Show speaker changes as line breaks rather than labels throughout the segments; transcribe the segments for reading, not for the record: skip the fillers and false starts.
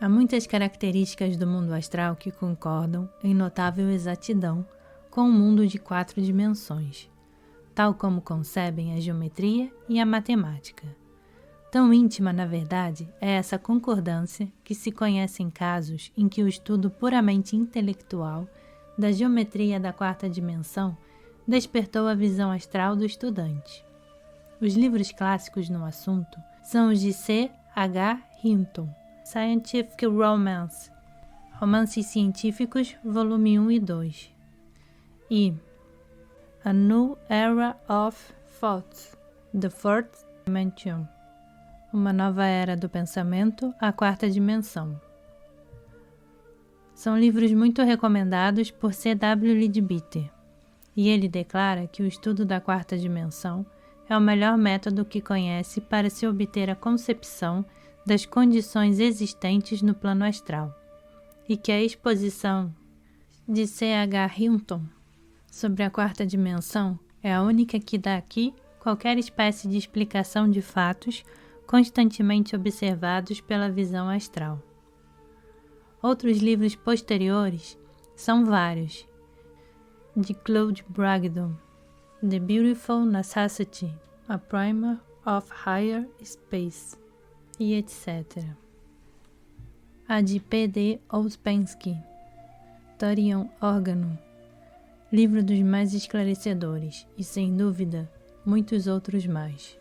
Há muitas características do mundo astral que concordam em notável exatidão com o mundo de 4 dimensões, tal como concebem a geometria e a matemática. Tão íntima, na verdade, é essa concordância que se conhece em casos em que o estudo puramente intelectual da geometria da 4ª dimensão despertou a visão astral do estudante. Os livros clássicos no assunto são os de C. H. Hinton, Scientific Romance, Romances Científicos, volume 1 e 2, e A New Era of Thought, The Fourth Dimension, Uma Nova Era do Pensamento, a 4ª Dimensão. São livros muito recomendados por C. W. Leadbeater, e ele declara que o estudo da 4ª dimensão é o melhor método que conhece para se obter a concepção das condições existentes no plano astral, e que a exposição de C. H. Hinton sobre a 4ª dimensão é a única que dá aqui qualquer espécie de explicação de fatos constantemente observados pela visão astral. Outros livros posteriores são vários, de Claude Bragdon, The Beautiful Necessity, A Primer of Higher Space, e etc. A de P. D. Ouspensky, Thorion Organon, livro dos mais esclarecedores e, sem dúvida, muitos outros mais.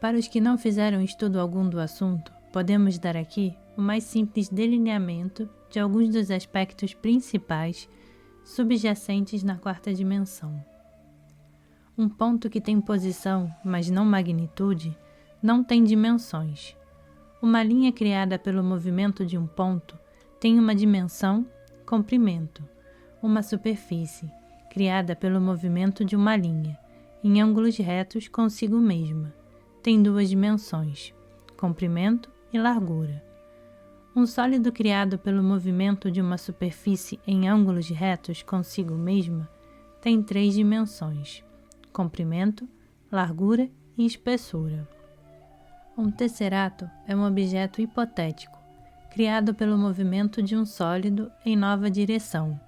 Para os que não fizeram estudo algum do assunto, podemos dar aqui o mais simples delineamento de alguns dos aspectos principais subjacentes na 4ª dimensão. Um ponto que tem posição, mas não magnitude, não tem dimensões. Uma linha criada pelo movimento de um ponto tem uma dimensão, comprimento. Uma superfície, criada pelo movimento de uma linha, em ângulos retos consigo mesma, tem 2 dimensões, comprimento e largura. Um sólido criado pelo movimento de uma superfície em ângulos retos consigo mesma tem 3 dimensões, comprimento, largura e espessura. Um tesserato é um objeto hipotético, criado pelo movimento de um sólido em nova direção,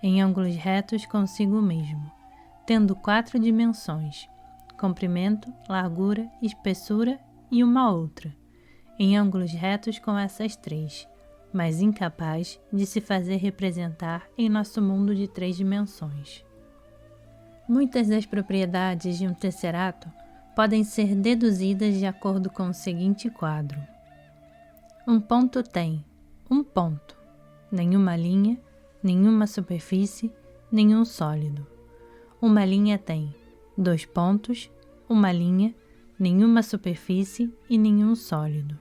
em ângulos retos consigo mesmo, tendo 4 dimensões, comprimento, largura, espessura e uma outra, em ângulos retos com essas 3, mas incapaz de se fazer representar em nosso mundo de 3 dimensões. Muitas das propriedades de um tesserato podem ser deduzidas de acordo com o seguinte quadro. Um ponto tem um ponto, nenhuma linha, nenhuma superfície, nenhum sólido. Uma linha tem 2 pontos, uma linha, nenhuma superfície e nenhum sólido.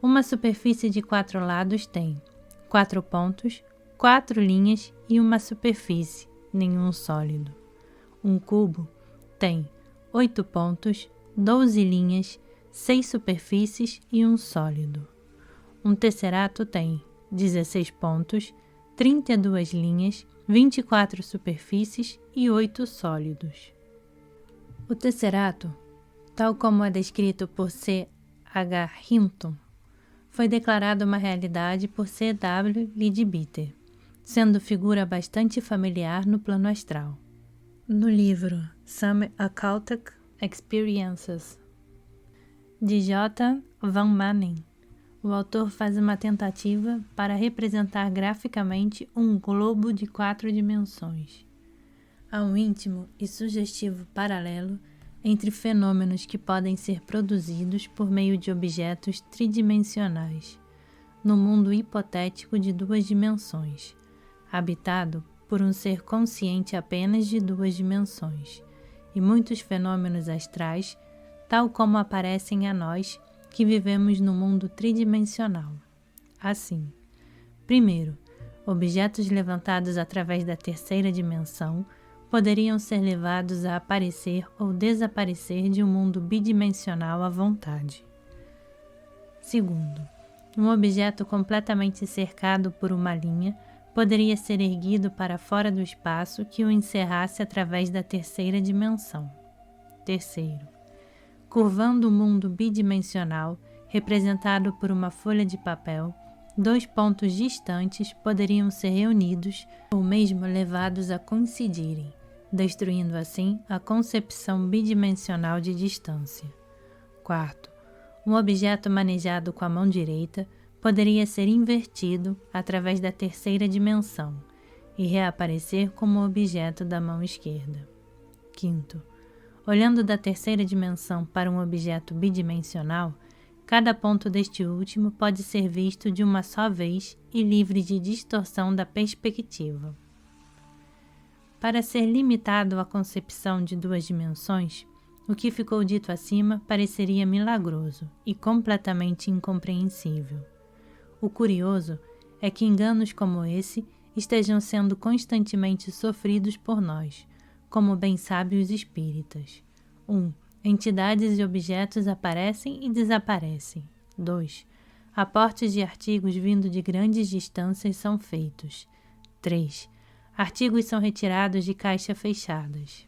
Uma superfície de 4 lados tem 4 pontos, 4 linhas e uma superfície, nenhum sólido. Um cubo tem 8 pontos, 12 linhas, 6 superfícies e um sólido. Um tesserato tem 16 pontos, 32 linhas, 24 superfícies e 8 sólidos. O tesserato, tal como é descrito por C. H. Hinton, foi declarado uma realidade por C. W. Leadbeater, sendo figura bastante familiar no plano astral. No livro Some Occultic Experiences, de J. Van Manen, o autor faz uma tentativa para representar graficamente um globo de 4 dimensões. Há um íntimo e sugestivo paralelo entre fenômenos que podem ser produzidos por meio de objetos tridimensionais, no mundo hipotético de 2 dimensões, habitado por um ser consciente apenas de 2 dimensões, e muitos fenômenos astrais, tal como aparecem a nós que vivemos no mundo tridimensional. Assim, primeiro, objetos levantados através da 3ª dimensão poderiam ser levados a aparecer ou desaparecer de um mundo bidimensional à vontade. Segundo, um objeto completamente cercado por uma linha poderia ser erguido para fora do espaço que o encerrasse através da 3ª dimensão. Terceiro, curvando o mundo bidimensional, representado por uma folha de papel, dois pontos distantes poderiam ser reunidos ou mesmo levados a coincidirem, destruindo assim a concepção bidimensional de distância. Quarto, um objeto manejado com a mão direita poderia ser invertido através da terceira dimensão e reaparecer como objeto da mão esquerda. Quinto, olhando da terceira dimensão para um objeto bidimensional, cada ponto deste último pode ser visto de uma só vez e livre de distorção da perspectiva. Para ser limitado à concepção de duas dimensões, o que ficou dito acima pareceria milagroso e completamente incompreensível. O curioso é que enganos como esse estejam sendo constantemente sofridos por nós, como bem sabem os espíritas. 1. Entidades e objetos aparecem e desaparecem. 2. Aportes de artigos vindo de grandes distâncias são feitos. 3. Artigos são retirados de caixas fechadas.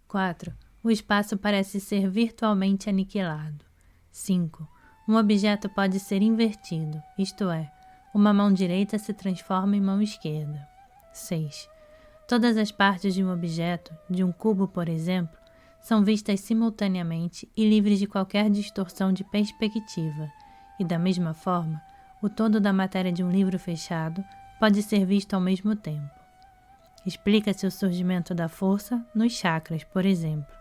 4. O espaço parece ser virtualmente aniquilado. 5. Um objeto pode ser invertido, isto é, uma mão direita se transforma em mão esquerda. 6. Todas as partes de um objeto, de um cubo, por exemplo, são vistas simultaneamente e livres de qualquer distorção de perspectiva, e da mesma forma, o todo da matéria de um livro fechado pode ser visto ao mesmo tempo. Explica-se o surgimento da força nos chakras, por exemplo,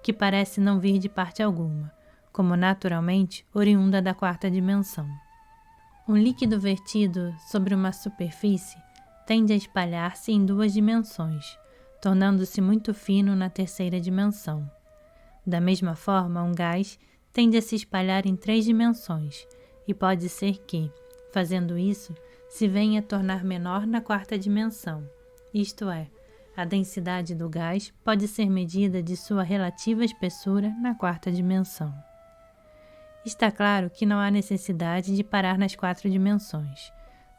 que parece não vir de parte alguma, como naturalmente oriunda da quarta dimensão. Um líquido vertido sobre uma superfície tende a espalhar-se em duas dimensões, tornando-se muito fino na terceira dimensão. Da mesma forma, um gás tende a se espalhar em 3 dimensões, e pode ser que, fazendo isso, se venha a tornar menor na quarta dimensão, isto é, a densidade do gás pode ser medida de sua relativa espessura na quarta dimensão. Está claro que não há necessidade de parar nas 4 dimensões.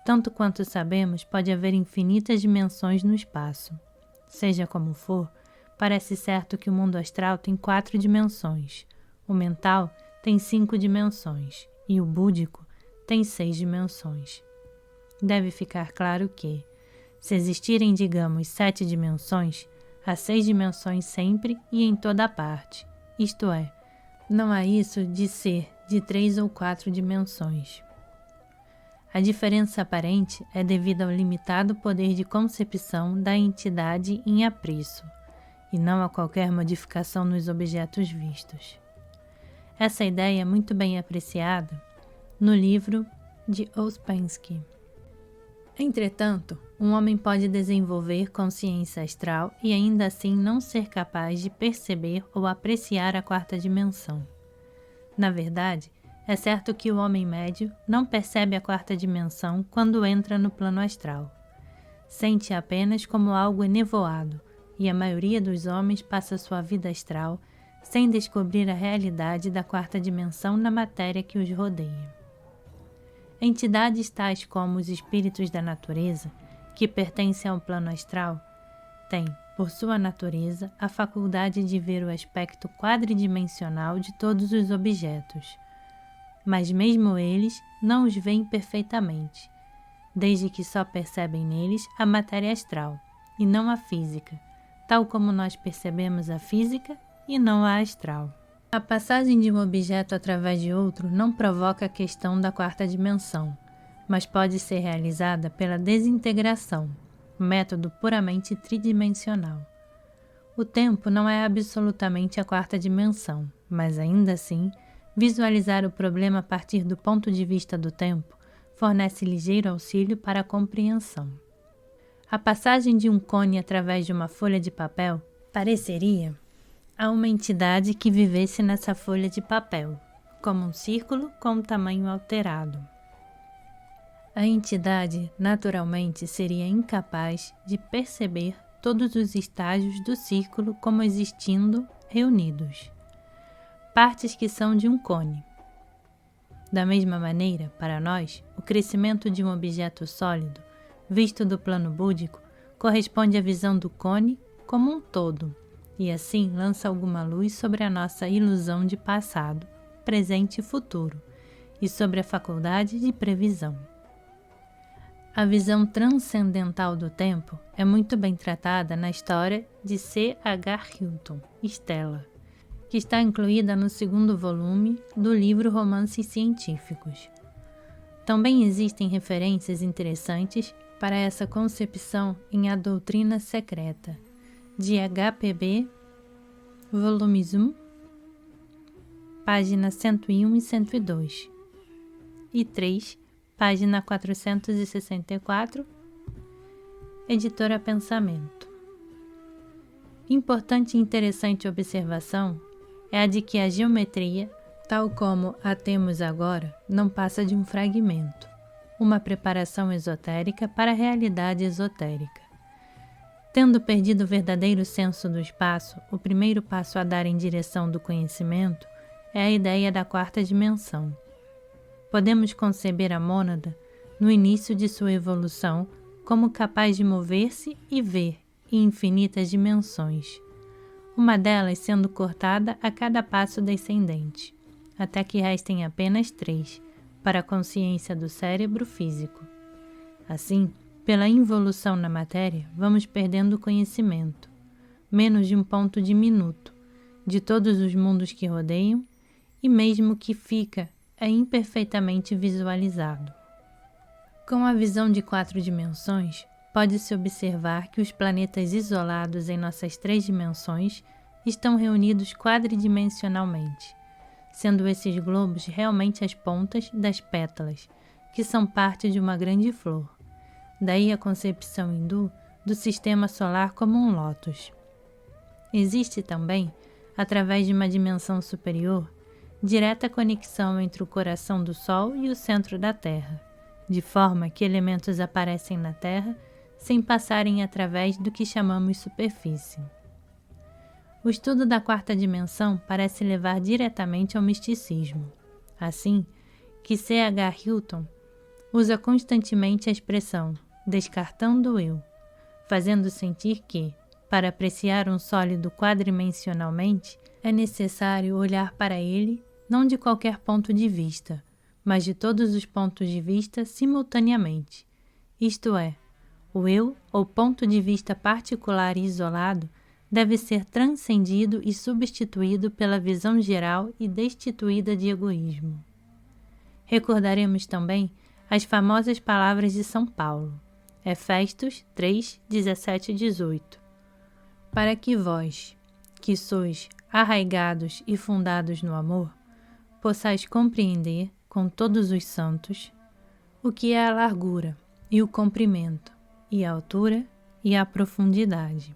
Tanto quanto sabemos, pode haver infinitas dimensões no espaço. Seja como for, parece certo que o mundo astral tem 4 dimensões, o mental tem 5 dimensões e o búdico tem 6 dimensões. Deve ficar claro que, se existirem, digamos, 7 dimensões, há 6 dimensões sempre e em toda parte, isto é, não há isso de ser de 3 ou 4 dimensões. A diferença aparente é devida ao limitado poder de concepção da entidade em apreço, e não a qualquer modificação nos objetos vistos. Essa ideia é muito bem apreciada no livro de Ouspensky. Entretanto, um homem pode desenvolver consciência astral e ainda assim não ser capaz de perceber ou apreciar a quarta dimensão. Na verdade, é certo que o homem médio não percebe a quarta dimensão quando entra no plano astral. Sente apenas como algo enevoado, e a maioria dos homens passa sua vida astral sem descobrir a realidade da quarta dimensão na matéria que os rodeia. Entidades tais como os espíritos da natureza, que pertencem ao plano astral, têm, por sua natureza, a faculdade de ver o aspecto quadridimensional de todos os objetos, mas mesmo eles não os veem perfeitamente, desde que só percebem neles a matéria astral, e não a física, tal como nós percebemos a física e não a astral. A passagem de um objeto através de outro não provoca a questão da quarta dimensão, mas pode ser realizada pela desintegração, método puramente tridimensional. O tempo não é absolutamente a quarta dimensão, mas ainda assim, visualizar o problema a partir do ponto de vista do tempo fornece ligeiro auxílio para a compreensão. A passagem de um cone através de uma folha de papel pareceria a uma entidade que vivesse nessa folha de papel, como um círculo com um tamanho alterado. A entidade, naturalmente, seria incapaz de perceber todos os estágios do círculo como existindo reunidos, partes que são de um cone. Da mesma maneira, para nós, o crescimento de um objeto sólido, visto do plano búdico, corresponde à visão do cone como um todo, e assim lança alguma luz sobre a nossa ilusão de passado, presente e futuro, e sobre a faculdade de previsão. A visão transcendental do tempo é muito bem tratada na história de C.H. Hilton, Stella, que está incluída no segundo volume do livro Romances Científicos. Também existem referências interessantes para essa concepção em A Doutrina Secreta, de H.P.B., volume 1, página 101 e 102, e 3, página 464, editora Pensamento. Importante e interessante observação é a de que a geometria, tal como a temos agora, não passa de um fragmento, uma preparação esotérica para a realidade esotérica. Tendo perdido o verdadeiro senso do espaço, o primeiro passo a dar em direção do conhecimento é a ideia da quarta dimensão. Podemos conceber a mônada, no início de sua evolução, como capaz de mover-se e ver em infinitas dimensões, uma delas sendo cortada a cada passo descendente, até que restem apenas 3, para a consciência do cérebro físico. Assim, pela involução na matéria, vamos perdendo o conhecimento, menos de um ponto de minuto, de todos os mundos que rodeiam, e mesmo que fica, é imperfeitamente visualizado. Com a visão de 4 dimensões, pode-se observar que os planetas isolados em nossas 3 dimensões estão reunidos quadridimensionalmente, sendo esses globos realmente as pontas das pétalas, que são parte de uma grande flor. Daí a concepção hindu do sistema solar como um lótus. Existe também, através de uma dimensão superior, direta conexão entre o coração do Sol e o centro da Terra, de forma que elementos aparecem na Terra sem passarem através do que chamamos superfície. O estudo da quarta dimensão parece levar diretamente ao misticismo. Assim, que C.H. Hilton usa constantemente a expressão descartando o eu, fazendo sentir que, para apreciar um sólido quadrimensionalmente, é necessário olhar para ele não de qualquer ponto de vista, mas de todos os pontos de vista simultaneamente. Isto é, o eu, ou ponto de vista particular e isolado, deve ser transcendido e substituído pela visão geral e destituída de egoísmo. Recordaremos também as famosas palavras de São Paulo, Efésios 3, 17 e 18. Para que vós, que sois arraigados e fundados no amor, possais compreender, com todos os santos, o que é a largura e o comprimento, e a altura e a profundidade.